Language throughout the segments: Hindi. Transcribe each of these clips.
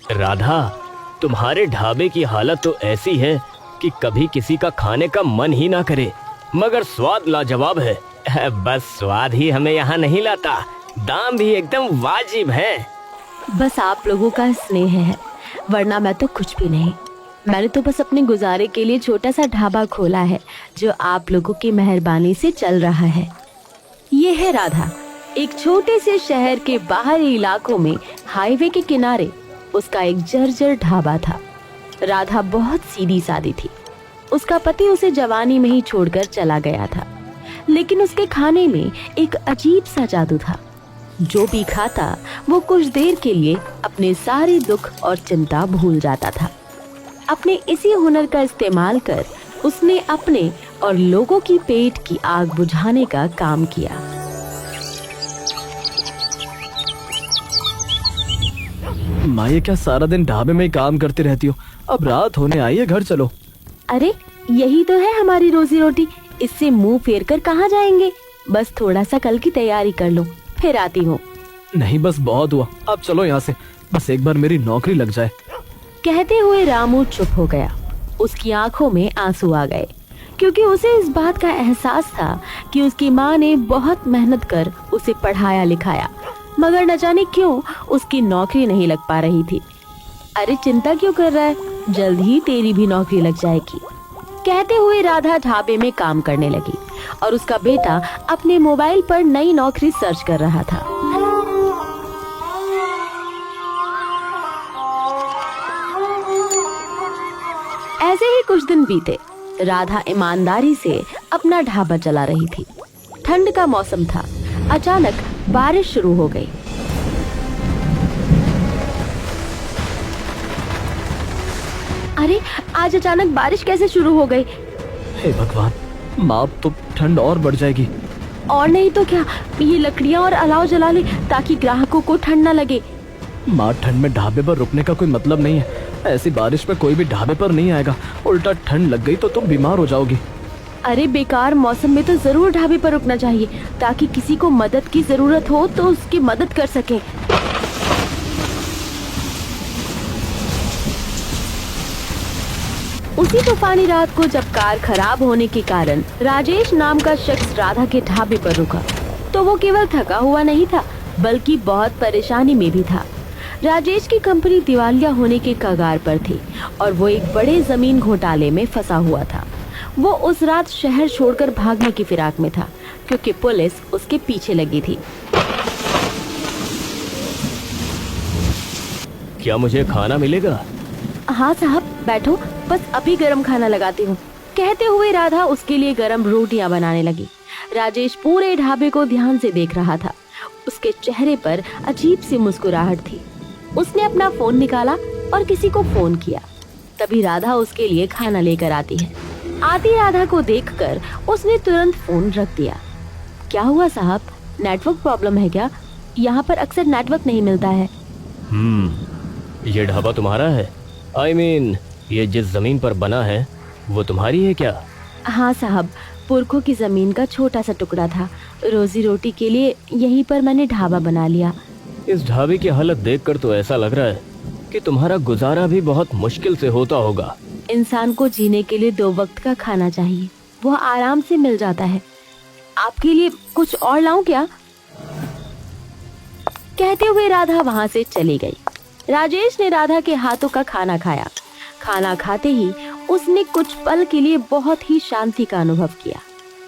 राधा, तुम्हारे ढाबे की हालत तो ऐसी है कि कभी किसी का खाने का मन ही ना करे, मगर स्वाद लाजवाब है। बस स्वाद ही हमें यहाँ नहीं लाता, दाम भी एकदम वाजिब है। बस आप लोगों का स्नेह है, वरना मैं तो कुछ भी नहीं। मैंने तो बस अपने गुजारे के लिए छोटा सा ढाबा खोला है जो आप लोगों की मेहरबानी से चल रहा है। ये है राधा, एक छोटे से शहर के बाहरी इलाकों में हाईवे के किनारे उसका एक जर्जर ढाबा था। राधा बहुत सीधी सादी थी। उसका पति उसे जवानी में ही छोड़कर चला गया था, लेकिन उसके खाने में एक अजीब सा जादू था। जो भी खाता वो कुछ देर के लिए अपने सारे दुख और चिंता भूल जाता था। अपने इसी हुनर का इस्तेमाल कर उसने अपने और लोगों की पेट की आग बुझाने का काम किया। माँ, ये क्या सारा दिन ढाबे में ही काम करती रहती हो? अब रात होने आई है, घर चलो। अरे यही तो है हमारी रोजी रोटी, इससे मुंह फेर कर कहाँ जाएंगे। बस थोड़ा सा कल की तैयारी कर लो, फिर आती हूँ। नहीं, बस बहुत हुआ, अब चलो यहाँ से। बस एक बार मेरी नौकरी लग जाए। कहते हुए रामू चुप हो गया। उसकी आंखों में आंसू आ गए, क्योंकि उसे इस बात का एहसास था कि उसकी माँ ने बहुत मेहनत कर उसे पढ़ाया लिखाया, मगर न जाने क्यों उसकी नौकरी नहीं लग पा रही थी। अरे चिंता क्यों कर रहा है, जल्द ही तेरी भी नौकरी लग जाएगी। कहते हुए राधा ढाबे में काम करने लगी और उसका बेटा अपने मोबाइल पर नई नौकरी सर्च कर रहा था। ऐसे ही कुछ दिन बीते। राधा ईमानदारी से अपना ढाबा चला रही थी। ठंड का मौसम था। अचानक बारिश शुरू हो गई। अरे आज अचानक बारिश कैसे शुरू हो गई? हे भगवान, माँ, अब तो ठंड और बढ़ जाएगी। और नहीं तो क्या, ये लकड़ियाँ और अलाव जला ले ताकि ग्राहकों को ठंड न लगे। माँ, ठंड में ढाबे पर रुकने का कोई मतलब नहीं है। ऐसी बारिश में कोई भी ढाबे पर नहीं आएगा। उल्टा ठंड लग गई तो तुम बीमार हो जाओगी। अरे बेकार मौसम में तो जरूर ढाबे पर रुकना चाहिए, ताकि किसी को मदद की जरूरत हो तो उसकी मदद कर सके। उसी तूफानी रात को जब कार खराब होने के कारण राजेश नाम का शख्स राधा के ढाबे पर रुका, तो वो केवल थका हुआ नहीं था, बल्कि बहुत परेशानी में भी था। राजेश की कंपनी दिवालिया होने के कगार पर थी और वो एक बड़े जमीन घोटाले में फंसा हुआ था। वो उस रात शहर छोड़कर भागने की फिराक में था, क्योंकि पुलिस उसके पीछे लगी थी। क्या मुझे खाना मिलेगा? हाँ साहब, बैठो, बस अभी गरम खाना लगाती हूँ। कहते हुए राधा उसके लिए गरम रोटियां बनाने लगी। राजेश पूरे ढाबे को ध्यान से देख रहा था। उसके चेहरे पर अजीब सी मुस्कुराहट थी। उसने अपना फोन निकाला और किसी को फोन किया। तभी राधा उसके लिए खाना लेकर आती है। आती राधा को देखकर उसने तुरंत फोन रख दिया। क्या हुआ साहब, नेटवर्क प्रॉब्लम है क्या? यहाँ पर अक्सर नेटवर्क नहीं मिलता है। ये ढाबा तुम्हारा है? I mean, ये जिस जमीन पर बना है वो तुम्हारी है क्या? हाँ साहब, पुरखों की जमीन का छोटा सा टुकड़ा था। रोजी रोटी के लिए यहीं पर मैंने ढाबा बना लिया। इस ढाबे की हालत देखकर तो ऐसा लग रहा है कि तुम्हारा गुजारा भी बहुत मुश्किल से होता होगा। इंसान को जीने के लिए 2 वक्त का खाना चाहिए, वो आराम से मिल जाता है। आपके लिए कुछ और लाऊं क्या? कहते हुए राधा वहाँ से चली गई। राजेश ने राधा के हाथों का खाना खाया। खाना खाते ही उसने कुछ पल के लिए बहुत ही शांति का अनुभव किया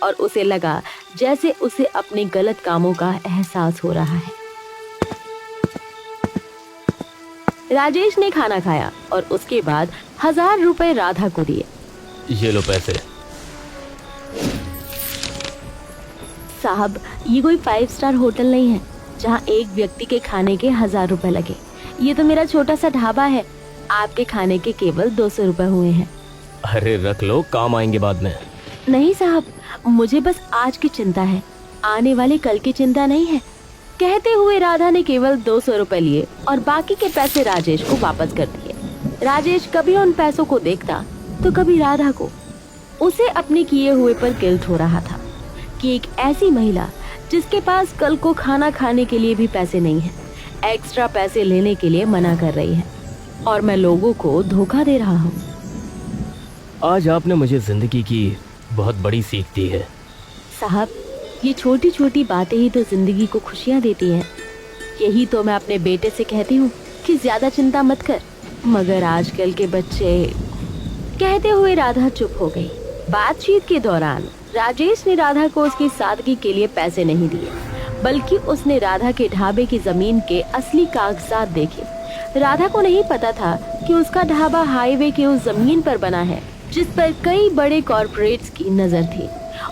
और उसे लगा जैसे उसे अपने गलत कामों का एहसास हो रहा है। राजेश ने खाना खाया और उसके बाद 1000 रुपए राधा को दिए। ये लो पैसे। साहब, ये कोई 5 स्टार होटल नहीं है जहाँ एक व्यक्ति के खाने के 1000 रुपए लगे। ये तो मेरा छोटा सा ढाबा है। आपके खाने के केवल 200 रुपए हुए हैं। अरे रख लो, काम आएंगे बाद में। नहीं साहब, मुझे बस आज की चिंता है, आने वाले कल की चिंता नहीं है। कहते हुए राधा ने केवल 200 रुपए लिए और बाकी के पैसे राजेश को वापस कर दिए। राजेश कभी उन पैसों को देखता तो कभी राधा को। उसे अपने किए हुए पर गिल्ट हो रहा था कि एक ऐसी महिला जिसके पास कल को खाना खाने के लिए भी पैसे नहीं है, एक्स्ट्रा पैसे लेने के लिए मना कर रही है। और मैं लोगों को धोखा दे रहा हूँ। आज आपने मुझे जिंदगी की बहुत बड़ी सीख दी है। साहब, ये छोटी छोटी बातें ही तो जिंदगी को खुशियाँ देती हैं। यही तो मैं अपने बेटे से कहती हूँ कि ज्यादा चिंता मत कर। मगर आजकल के बच्चे। कहते हुए राधा चुप हो गई। बातचीत के दौरान राजेश ने राधा को उसकी सादगी के लिए पैसे नहीं दिए, बल्कि उसने राधा के ढाबे की जमीन के असली कागजात देखे। राधा को नहीं पता था कि उसका ढाबा हाईवे के उस जमीन पर बना है जिस पर कई बड़े कॉर्पोरेट्स की नजर थी,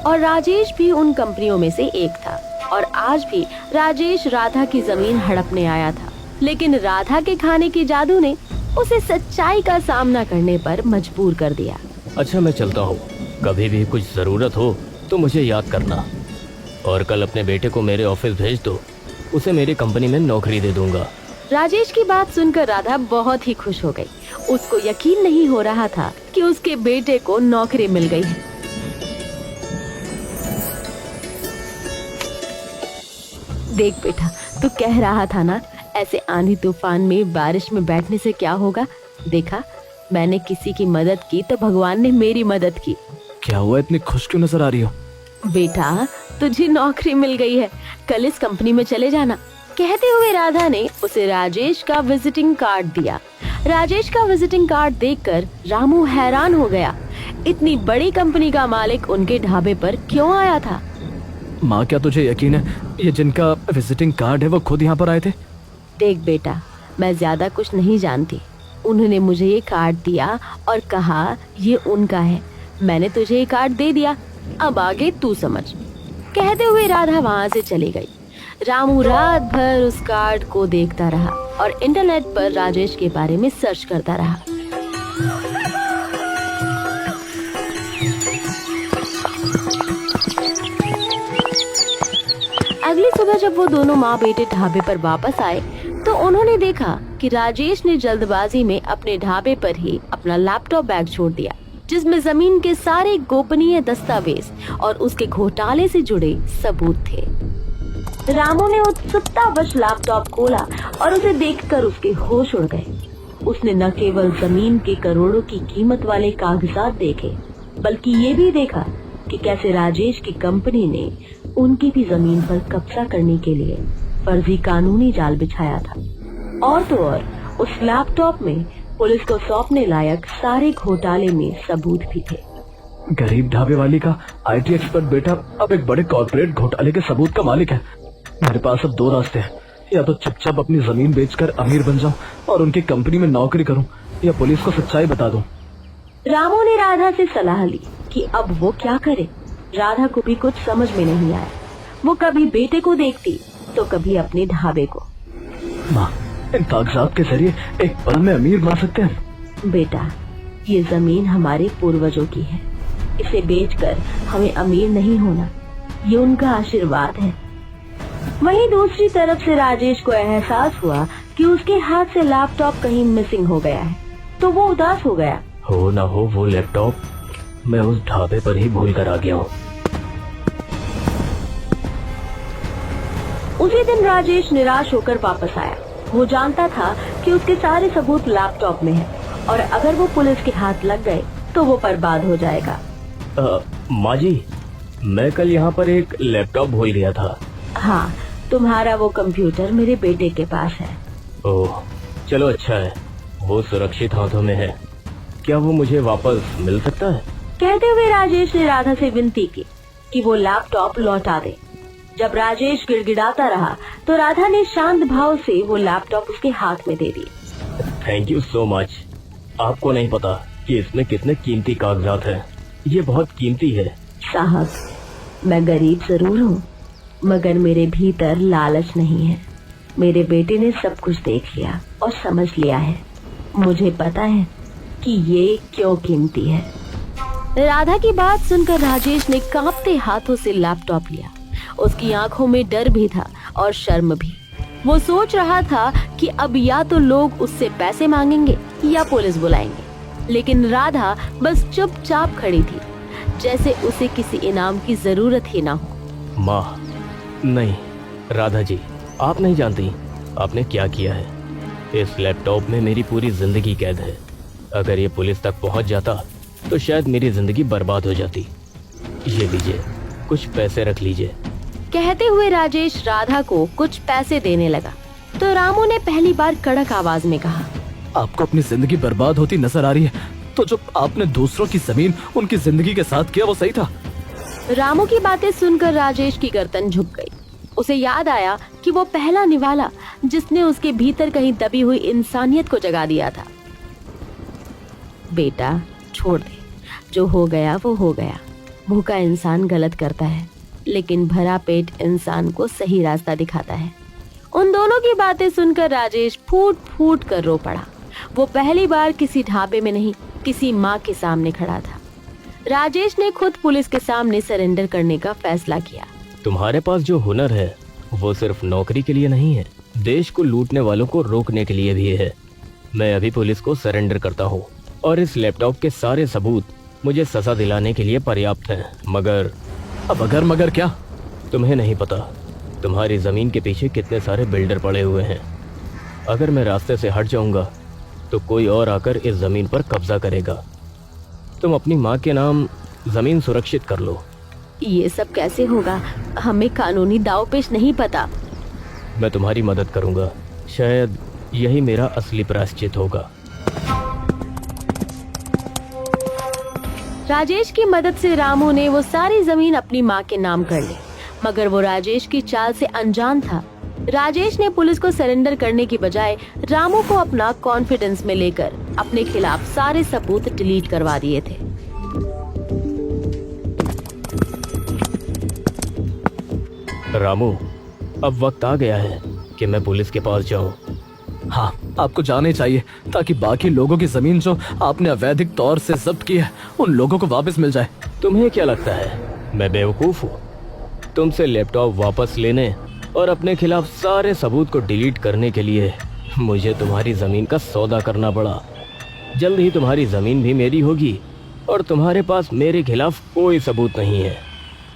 और राजेश भी उन कंपनियों में से एक था। और आज भी राजेश राधा की जमीन हड़पने आया था, लेकिन राधा के खाने के जादू ने उसे सच्चाई का सामना करने पर मजबूर कर दिया। अच्छा, मैं चलता हूँ। कभी भी कुछ जरूरत हो तो मुझे याद करना, और कल अपने बेटे को मेरे ऑफिस भेज दो। उसे मेरी कंपनी में नौकरी दे दूंगा। राजेश की बात सुनकर राधा बहुत ही खुश हो गई। उसको यकीन नहीं हो रहा था कि उसके बेटे को नौकरी मिल गई है। देख बेटा, तू कह रहा था ना, ऐसे आंधी तूफान में बारिश में बैठने से क्या होगा। देखा, मैंने किसी की मदद की तो भगवान ने मेरी मदद की। क्या हुआ, इतनी खुश क्यों नजर आ रही हो? बेटा, तुझे नौकरी मिल गई है, कल इस कंपनी में चले जाना। कहते हुए राधा ने उसे राजेश का विजिटिंग कार्ड दिया। राजेश का विजिटिंग कार्ड देखकर रामू हैरान हो गया। इतनी बड़ी कंपनी का मालिक उनके ढाबे पर क्यों आया था? माँ, क्या तुझे यकीन है ये जिनका विजिटिंग कार्ड है वो खुद यहाँ पर आए थे? देख बेटा, मैं ज्यादा कुछ नहीं जानती। उन्होंने मुझे ये कार्ड दिया और कहा ये उनका है। मैंने तुझे ये कार्ड दे दिया, अब आगे तू समझ। कहते हुए राधा वहाँ से चली गई। रामू रात भर उस कार्ड को देखता रहा और इंटरनेट पर राजेश के बारे में सर्च करता रहा। अगली सुबह जब वो दोनों माँ बेटे ढाबे पर वापस आए तो उन्होंने देखा कि राजेश ने जल्दबाजी में अपने ढाबे पर ही अपना लैपटॉप बैग छोड़ दिया, जिसमें जमीन के सारे गोपनीय दस्तावेज और उसके घोटाले से जुड़े सबूत थे। रामू ने उत्सुकतावश लैपटॉप खोला और उसे देखकर उसके होश उड़ गए। उसने न केवल जमीन के करोड़ों की कीमत वाले कागजात देखे, बल्कि ये भी देखा कि कैसे राजेश की कंपनी ने उनकी भी जमीन पर कब्जा करने के लिए फर्जी कानूनी जाल बिछाया था। और तो और उस लैपटॉप में पुलिस को सौंपने लायक सारे घोटाले में सबूत भी थे। गरीब ढाबे वाली का IT एक्सपर्ट बेटा अब एक बड़े कॉर्पोरेट घोटाले के सबूत का मालिक है। मेरे पास अब दो रास्ते हैं, या तो चुपचाप अपनी जमीन बेचकर अमीर बन जाऊं और उनकी कंपनी में नौकरी करूं, या पुलिस को सच्चाई बता दूं। रामू ने राधा से सलाह ली कि अब वो क्या करे। राधा को भी कुछ समझ में नहीं आया। वो कभी बेटे को देखती तो कभी अपने ढाबे को। माँ, इन कागजात के जरिए एक पल में अमीर बन सकते हैं। बेटा, ये जमीन हमारे पूर्वजों की है। इसे बेचकर हमें अमीर नहीं होना, ये उनका आशीर्वाद है। वहीं दूसरी तरफ से राजेश को एहसास हुआ कि उसके हाथ से लैपटॉप कहीं मिसिंग हो गया है, तो वो उदास हो गया। हो ना हो वो लैपटॉप मैं उस ढाबे पर ही भूल कर आ गया हूँ। उसी दिन राजेश निराश होकर वापस आया। वो जानता था कि उसके सारे सबूत लैपटॉप में हैं और अगर वो पुलिस के हाथ लग गए तो वो बर्बाद हो जाएगा। माँ जी, मैं कल यहाँ पर एक लैपटॉप भूल गया था। हाँ, तुम्हारा वो कंप्यूटर मेरे बेटे के पास है। ओह, चलो अच्छा है, वो सुरक्षित हाथों में है। क्या वो मुझे वापस मिल सकता है? कहते हुए राजेश ने राधा से विनती की कि वो लैपटॉप लौटा दे। जब राजेश गिड़गिड़ाता रहा तो राधा ने शांत भाव से वो लैपटॉप उसके हाथ में दे दी। Thank you so much. आपको नहीं पता कि इसमें कितने कीमती कागजात हैं। ये बहुत कीमती है। साहब, मैं गरीब जरूर हूँ, मगर मेरे भीतर लालच नहीं है। मेरे बेटे ने सब कुछ देख लिया और समझ लिया है। मुझे पता है कि ये क्यों कीमती है। राधा की बात सुनकर राजेश ने कांपते हाथों से लैपटॉप लिया। उसकी आंखों में डर भी था और शर्म भी। वो सोच रहा था कि अब या तो लोग उससे पैसे मांगेंगे या पुलिस बुलाएंगे, लेकिन राधा बस चुपचाप खड़ी थी, जैसे उसे किसी इनाम की जरूरत ही ना हो। माँ, नहीं राधा जी, आप नहीं जानती आपने क्या किया है। इस लैपटॉप में मेरी पूरी जिंदगी कैद है। अगर ये पुलिस तक पहुंच जाता तो शायद मेरी जिंदगी बर्बाद हो जाती। ये लीजिए, कुछ पैसे रख लीजिए। कहते हुए राजेश राधा को कुछ पैसे देने लगा तो रामू ने पहली बार कड़क आवाज में कहा, आपको अपनी जिंदगी बर्बाद होती नजर आ रही है तो जो आपने दूसरों की जमीन उनकी जिंदगी के साथ किया वो सही था। रामू की बातें सुनकर राजेश की गर्दन झुक गई। उसे याद आया कि वो पहला निवाला जिसने उसके भीतर कहीं दबी हुई इंसानियत को जगा दिया था। बेटा छोड़ दे, जो हो गया वो हो गया। भूखा इंसान गलत करता है लेकिन भरा पेट इंसान को सही रास्ता दिखाता है। उन दोनों की बातें सुनकर राजेश फूट फूट कर रो पड़ा। वो पहली बार किसी ढाबे में नहीं, किसी माँ के सामने खड़ा था। राजेश ने खुद पुलिस के सामने सरेंडर करने का फैसला किया। तुम्हारे पास जो हुनर है वो सिर्फ नौकरी के लिए नहीं है, देश को लूटने वालों को रोकने के लिए भी है। मैं अभी पुलिस को सरेंडर करता हूँ और इस लैपटॉप के सारे सबूत मुझे सजा दिलाने के लिए पर्याप्त हैं। मगर अब अगर मगर क्या? तुम्हें नहीं पता तुम्हारी जमीन के पीछे कितने सारे बिल्डर पड़े हुए हैं। अगर मैं रास्ते से हट जाऊंगा तो कोई और आकर इस जमीन पर कब्जा करेगा। तुम अपनी माँ के नाम जमीन सुरक्षित कर लो। ये सब कैसे होगा? हमें कानूनी दावपेच नहीं पता। मैं तुम्हारी मदद करूंगा, शायद यही मेरा असली प्रायश्चित होगा। राजेश की मदद से रामू ने वो सारी जमीन अपनी माँ के नाम कर ली, मगर वो राजेश की चाल से अनजान था। राजेश ने पुलिस को सरेंडर करने की बजाय रामू को अपना कॉन्फिडेंस में लेकर अपने खिलाफ सारे सबूत डिलीट करवा दिए थे। रामू, अब वक्त आ गया है कि मैं पुलिस के पास जाऊं। हाँ, आपको जाने चाहिए ताकि बाकी लोगों की जमीन जो आपने अवैधिक तौर से जब्त की है उन लोगों को वापस मिल जाए। तुम्हें क्या लगता है मैं बेवकूफ हूँ? तुमसे लैपटॉप वापस लेने और अपने खिलाफ सारे सबूत को डिलीट करने के लिए मुझे तुम्हारी जमीन का सौदा करना पड़ा। जल्द ही तुम्हारी जमीन भी मेरी होगी और तुम्हारे पास मेरे खिलाफ कोई सबूत नहीं है।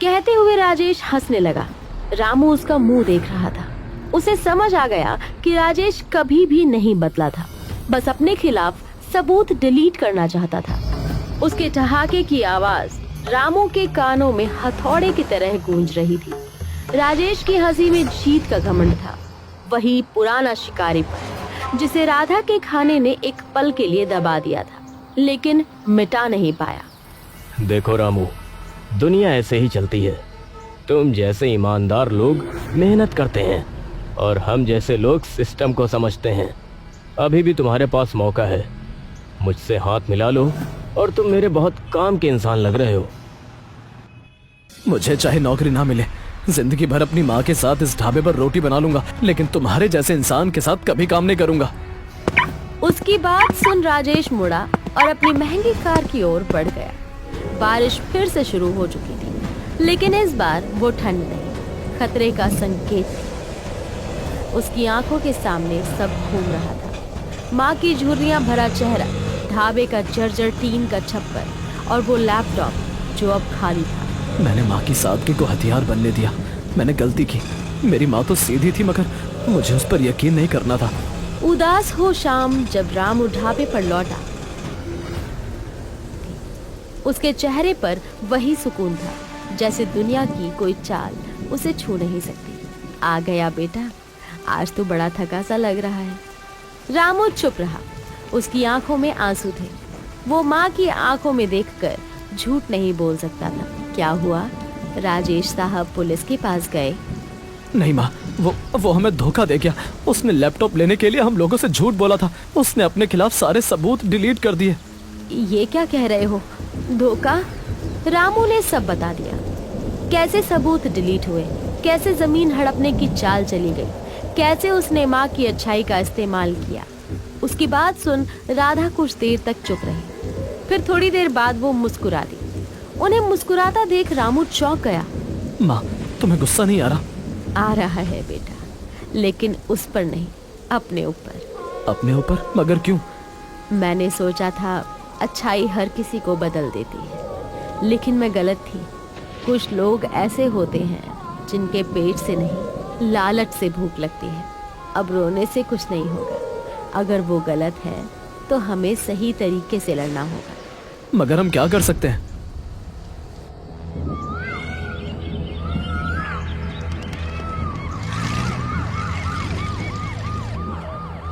कहते हुए राजेश हंसने लगा। रामू उसका मुंह देख रहा था। उसे समझ आ गया कि राजेश कभी भी नहीं बदला था, बस अपने खिलाफ सबूत डिलीट करना चाहता था। उसके ठहाके की आवाज रामू के कानों में हथौड़े की तरह गूंज रही थी। राजेश की हंसी में जीत का घमंड था, वही पुराना शिकारीपन जिसे राधा के खाने ने एक पल के लिए दबा दिया था, लेकिन मिटा नहीं पाया। देखो रामू, दुनिया ऐसे ही चलती है। तुम जैसे ईमानदार लोग मेहनत करते हैं और हम जैसे लोग सिस्टम को समझते हैं। अभी भी तुम्हारे पास मौका है, मुझसे हाथ मिला लो और तुम मेरे बहुत काम के इंसान लग रहे हो। मुझे चाहे नौकरी ना मिले, जिंदगी भर अपनी माँ के साथ इस ढाबे पर रोटी बना लूंगा, लेकिन तुम्हारे जैसे इंसान के साथ कभी काम नहीं करूंगा। उसकी बात सुन राजेश मुड़ा और अपनी महंगी कार की ओर बढ़ गया। बारिश फिर से शुरू हो चुकी थी, लेकिन इस बार वो ठंड नहीं, खतरे का संकेत थी। उसकी आंखों के सामने सब घूम रहा था। माँ की झुर्रियां भरा चेहरा, ढाबे का जर्जर टीन का छप्पर और वो लैपटॉप जो अब खाली था। मैंने माँ की सादगी को हथियार बनने दिया। मैंने गलती की। मेरी माँ तो सीधी थी, मगर मुझे उस पर यकीन नहीं करना था। उदास हो शाम जब रामू ढाबे पर लौटा, उसके चेहरे पर वही सुकून था जैसे दुनिया की कोई चाल उसे छू नहीं सकती। आ गया बेटा, आज तो बड़ा थका सा लग रहा है। रामू चुप रहा। उसकी आंखों में आंसू थे। वो माँ की आंखों में देखकर झूठ नहीं बोल सकता था। क्या हुआ? राजेश साहब पुलिस के पास गए? नहीं माँ, वो हमें धोखा दे गया। उसने लैपटॉप लेने के लिए हम लोगों से झूठ बोला था। उसने अपने खिलाफ सारे सबूत डिलीट कर दिए। ये क्या कह रहे हो? धोखा? रामू ने सब बता दिया। कैसे सबूत डिलीट हुए, कैसे जमीन हड़पने की चाल चली गई, कैसे उसने माँ की अच्छाई का इस्तेमाल किया। उसकी बात सुन राधा कुछ देर तक चुप रही, फिर थोड़ी देर बाद वो मुस्कुरा दी। उन्हें मुस्कुराता देख रामू चौंक गया। माँ, तुम्हें गुस्सा नहीं आ रहा? आ रहा है बेटा, लेकिन उस पर नहीं, अपने ऊपर। अपने ऊपर? मगर क्यों? मैंने सोचा था अच्छाई हर किसी को बदल देती है, लेकिन मैं गलत थी। कुछ लोग ऐसे होते हैं जिनके पेट से नहीं, लालच से भूख लगती है। अब रोने से कुछ नहीं होगा। अगर वो गलत है तो हमें सही तरीके से लड़ना होगा। मगर हम क्या कर सकते हैं?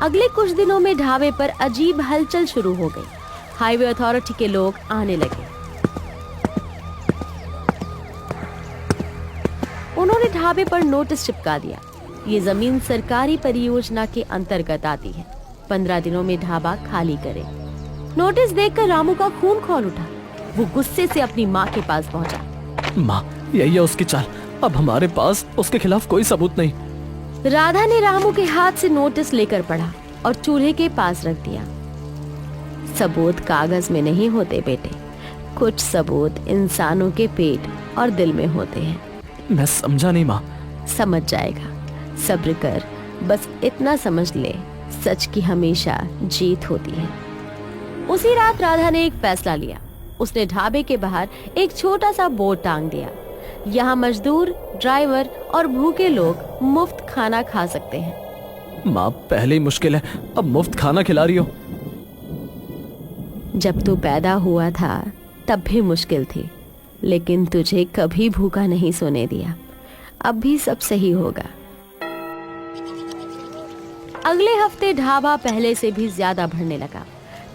अगले कुछ दिनों में ढाबे पर अजीब हलचल शुरू हो गई। हाईवे अथॉरिटी के लोग आने लगे। उन्होंने ढाबे पर नोटिस चिपका दिया, ये जमीन सरकारी परियोजना के अंतर्गत आती है, 15 दिनों में ढाबा खाली करे। नोटिस देखकर रामू का खून खौल उठा। वो गुस्से से अपनी माँ के पास पहुंचा। माँ, यही है उसकी चाल। अब हमारे पास उसके खिलाफ कोई सबूत नहीं। राधा ने रामू के हाथ से नोटिस लेकर पढ़ा और चूल्हे के पास रख दिया। सबूत कागज में नहीं होते बेटे, कुछ सबूत इंसानों के पेट और दिल में होते हैं। मैं समझा नहीं माँ। समझ जाएगा, सब्र कर। बस इतना समझ ले, सच की हमेशा जीत होती है। उसी रात राधा ने एक फैसला लिया। उसने ढाबे के बाहर एक छोटा सा बोर्ड टांग दिया, यहाँ मजदूर, ड्राइवर और भूखे लोग मुफ्त खाना खा सकते हैं। माँ, पहले ही मुश्किल है, अब मुफ्त खाना खिला रही हो। जब तू पैदा हुआ था तब भी मुश्किल थी, लेकिन तुझे कभी भूखा नहीं सोने दिया। अब भी सब सही होगा। अगले हफ्ते ढाबा पहले से भी ज्यादा भरने लगा।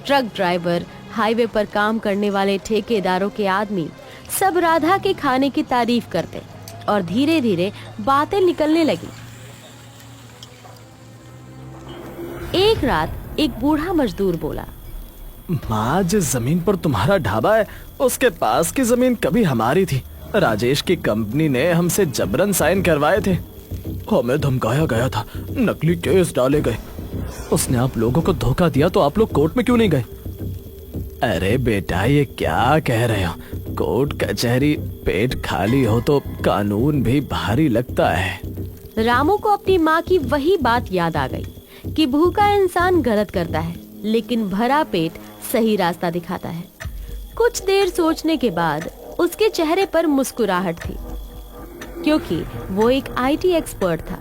ट्रक ड्राइवर, हाईवे पर काम करने वाले ठेकेदारों के आदमी सब राधा के खाने की तारीफ करते और धीरे धीरे बातें निकलने लगी। एक रात एक बूढ़ा मजदूर बोला, माँ, जिस जमीन पर तुम्हारा ढाबा है उसके पास की जमीन कभी हमारी थी। राजेश की कंपनी ने हमसे जबरन साइन करवाए थे। हमें धमकाया गया था, नकली केस डाले गए। उसने आप लोगों को धोखा दिया तो आप लोग कोर्ट में क्यों नहीं गए? अरे बेटा, ये क्या कह रहे हो? कोर्ट कचहरी, पेट खाली हो तो कानून भी भारी लगता है। रामू को अपनी माँ की वही बात याद आ गई कि भूखा इंसान गलत करता है, लेकिन भरा पेट सही रास्ता दिखाता है। कुछ देर सोचने के बाद उसके चेहरे पर मुस्कुराहट थी, क्योंकि वो एक आईटी एक्सपर्ट था।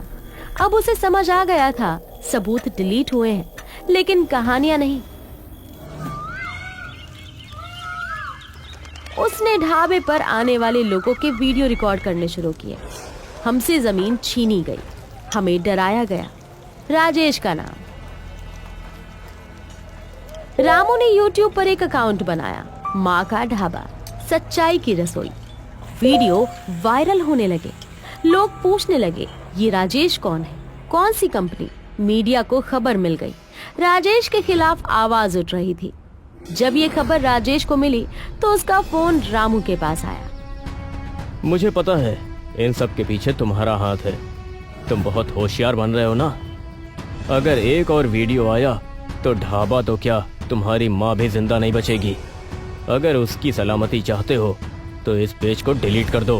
अब उसे समझ आ गया था, सबूत डिलीट हुए हैं, लेकिन कहानियां नहीं। उसने ढाबे पर आने वाले लोगों के वीडियो रिकॉर्ड करने शुरू किए। हमसे जमीन छीनी गई, हमें डराया गया। राजेश का नाम। रामू ने YouTube पर एक अकाउंट बनाया, माँ का ढाबा, सच्चाई की रसोई। वीडियो वायरल होने लगे। लोग पूछने लगे, ये राजेश कौन है, कौन सी कंपनी? मीडिया को खबर मिल गई। राजेश के खिलाफ आवाज उठ रही थी। जब ये खबर राजेश को मिली तो उसका फोन रामू के पास आया। मुझे पता है इन सब के पीछे तुम्हारा हाथ है। तुम बहुत होशियार बन रहे हो ना। अगर एक और वीडियो आया तो ढाबा तो क्या, तुम्हारी माँ भी जिंदा नहीं बचेगी। अगर उसकी सलामती चाहते हो तो इस पेज को डिलीट कर दो।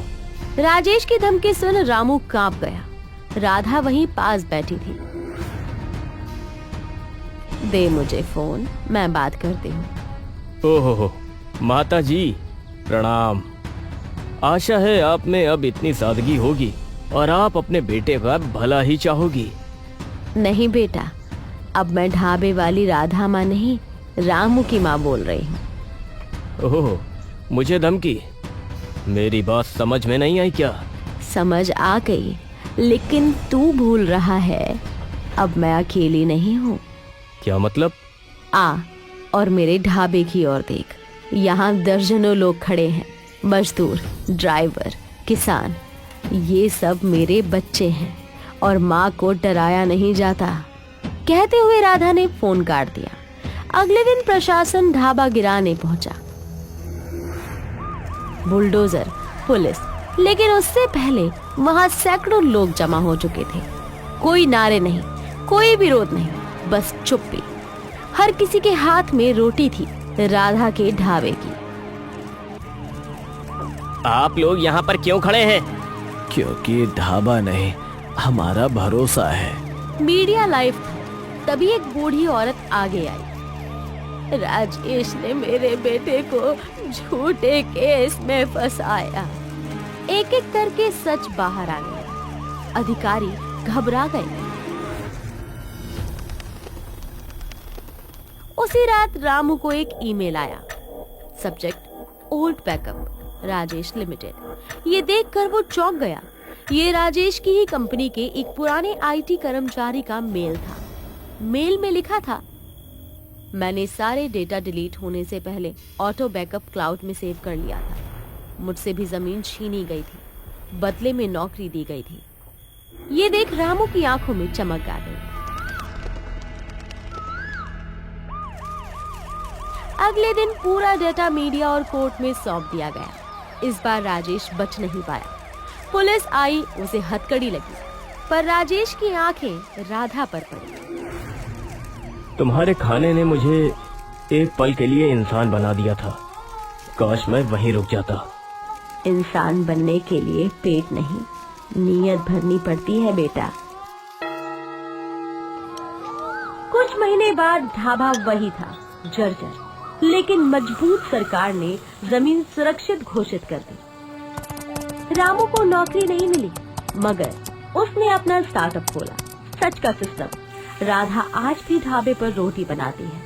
राजेश की धमकी सुन रामू कांप गया। राधा वहीं पास बैठी थी। दे मुझे फोन, मैं बात करती हूँ। ओहो माता जी, प्रणाम। आशा है आप में अब इतनी सादगी होगी और आप अपने बेटे का भला ही चाहोगी। नहीं बेटा, अब मैं ढाबे वाली राधा माँ नहीं, रामू की माँ बोल रही हूँ। ओह, मुझे धमकी? मेरी बात समझ में नहीं आई क्या? समझ आ गई, लेकिन तू भूल रहा है अब मैं अकेली नहीं हूँ। क्या मतलब? आ और मेरे ढाबे की ओर देख। यहाँ दर्जनों लोग खड़े हैं, मजदूर, ड्राइवर, किसान। ये सब मेरे बच्चे हैं और माँ को डराया नहीं जाता। कहते हुए राधा ने फोन काट दिया। अगले दिन प्रशासन ढाबा गिराने पहुंचा, बुलडोजर, पुलिस। लेकिन उससे पहले वहां सैकड़ों लोग जमा हो चुके थे। कोई नारे नहीं, कोई विरोध नहीं, बस चुप्पी। हर किसी के हाथ में रोटी थी, राधा के ढाबे की। आप लोग यहाँ पर क्यों खड़े हैं? क्योंकि ढाबा नहीं, हमारा भरोसा है। मीडिया लाइव था। तभी एक बूढ़ी औरत आगे आई। राजेश ने मेरे बेटे को झूठे केस में फंसाया। एक एक करके सच बाहर आ गया। अधिकारी घबरा गए। उसी रात रामू को एक ईमेल आया। Subject old backup, Rajesh limited. ये देखकर वो चौंक गया। ये राजेश की ही कंपनी के एक पुराने आईटी कर्मचारी का मेल था। मेल में लिखा था, मैंने सारे डेटा डिलीट होने से पहले ऑटो बैकअप क्लाउड में सेव कर लिया था। मुझसे भी जमीन छीनी गई थी, बदले में नौकरी दी गई थी। ये देख रामू की आंखों में चमक आ गई। अगले दिन पूरा डेटा मीडिया और कोर्ट में सौंप दिया गया। इस बार राजेश बच नहीं पाया। पुलिस आई, उसे हथकड़ी लगी, पर राजेश की आंखें राधा पर पड़ी। तुम्हारे खाने ने मुझे एक पल के लिए इंसान बना दिया था। काश मैं वहीं रुक जाता। इंसान बनने के लिए पेट नहीं, नीयत भरनी पड़ती है बेटा। कुछ महीने बाद ढाबा वही था, जर्जर। लेकिन मजबूत सरकार ने जमीन सुरक्षित घोषित कर दी। रामू को नौकरी नहीं मिली, मगर उसने अपना स्टार्टअप खोला। सच का सिस्टम। राधा आज भी ढाबे पर रोटी बनाती है।